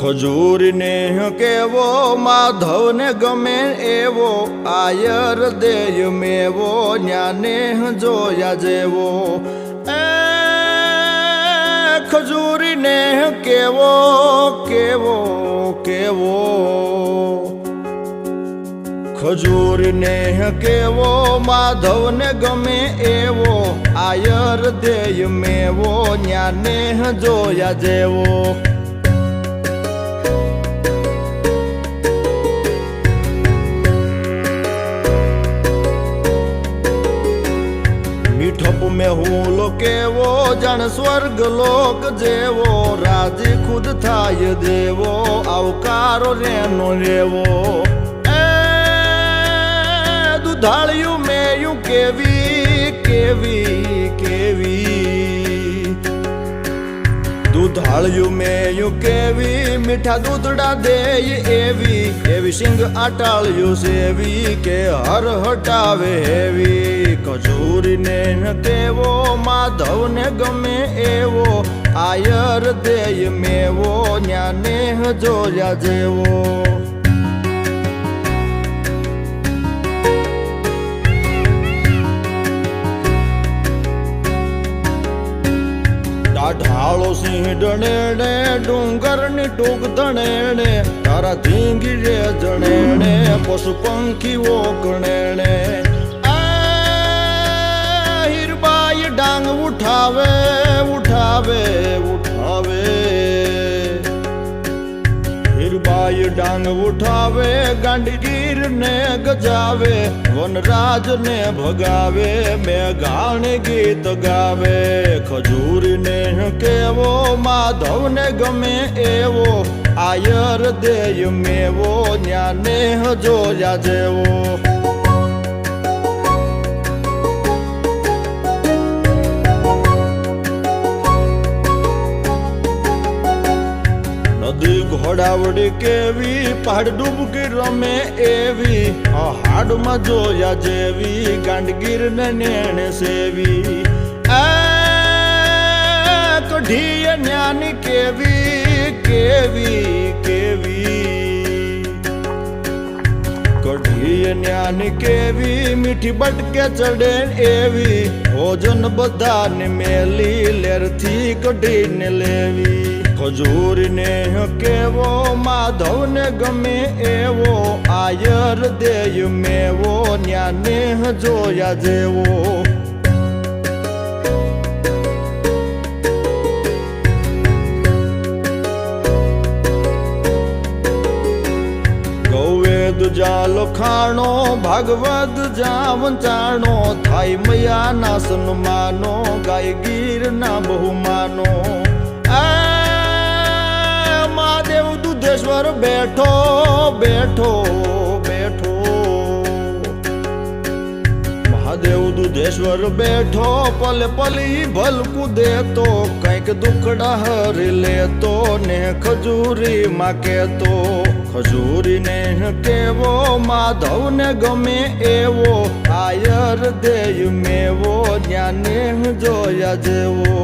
ખજૂરને કેવો માધવને ગમે એવો આયર દેય મેવો ન્યાને જોયા જેવો એ ખજૂરીને કેવો કેવો કેવો ખજૂરને કેવો માધવને ગમે એવો આયર દેય મેવો ન્યાને જોયા જેવો મીઠપ में હું કેવો જણ સ્વર્ગ લોક જેવો રાજી ખુદ થાય દેવો આવકારો રેનો રેવો એ દુધાળિયું મેયું કેવી કેવી કેવી દુધાળિયું મેયું કેવી મીઠા દૂધડા દેય એવી એવી સિંગ આટાળ્યું સેવી કે હર હટાવે હેવી ખજૂરીને કેવો માધવને ગમે એવો આયર દેય મેવો ન્યાને જોયા જેવો ઢાળો સિંહ ડણેણે ડુંગરની ટૂંક ધણેણે તારા ધીંગી રે જણેણે પશુ પંખીઓ ગણેણે હીરબાઈ ડાંગ ઉઠાવે ઉઠાવે ઉઠાવે હીરબાઈ ડાંગ ઉઠાવે ગાંડીગીર ને ગજાવે વનરાજ ને ભગાવે મેઘાણ ગીત ગાવે ખજૂરીને કેવો માધવને ગમે એવો આયર દેય મેવો ન્યાને જોયા જેવો નદી ઘોડાવડી કેવી પહાડ ડૂબકી રમે એવી હાડમાં જોયા જેવી ગાંડગીર ને નેણે સેવી કઢીએ ન્યાની કેવી કેવી કેવી કઢીએ ન્યાની કેવી મીઠી બટકે ચડે એવી ભોજન બધાને મેલી લેરથી કઢીને લેવી ખજૂરીને કેવો માધવને ગમે એવો આયર દેય મેવો ન્યાને જોયા જેવો ગૌવેદ જા લખાણો ભાગવત જા વંચાણો થાય મયાના સન્માનો ગાય ગીરના બહુમાનો મહાદેવ દુધેશ્વર બેઠો બેઠો બેઠો મહાદેવ દુધેશ્વર બેઠો પલે પલી ભલકું દેતો કંઈક દુખડા હરી લેતો ને ખજૂરી માં કેતો ખજૂરીને કેવો માધવને ગમે એવો આયર દેય મેવો ન્યાને જોયા જેવો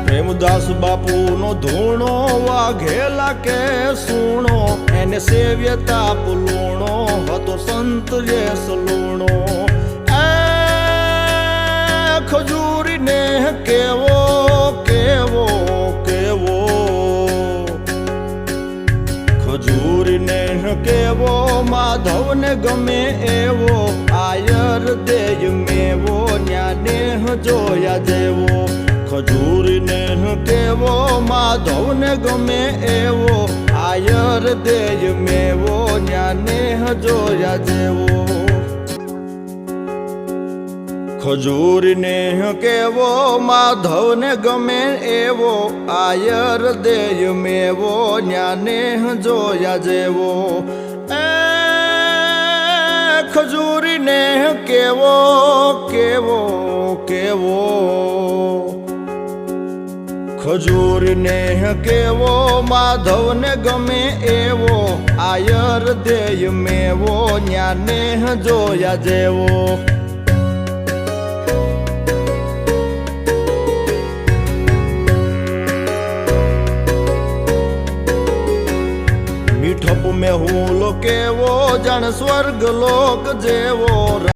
પ્રેમદાસ બાપુનો ધૂણો વાઘેલા કે સૂણો એને સેવ્યતા પુલૂણો હતો સંત રે સલૂણો ખજૂરીને કેવો કેવો કેવો ખજૂરીને કેવો માધવને ગમે એવો આયર દેય મેવો ન્યાને જોયા જેવો ખજૂરીને કેવો માધવને ગમે એવો આયર દેય મેવો ન્યાને જોયા જેવો ખજૂરીને કેવો માધવને ગમે એવો આયર દેય મેવો ન્યાને જોયા જેવો એ ખજૂરીને કેવો કેવો કેવો ખજૂર નેહ કેવો માધવને ગમે એવો આયર દેય મેવો ન્યા નેહ જોયા જેવો મીઠપ મેં હું લો કેવો જાણ સ્વર્ગ લોક જેવો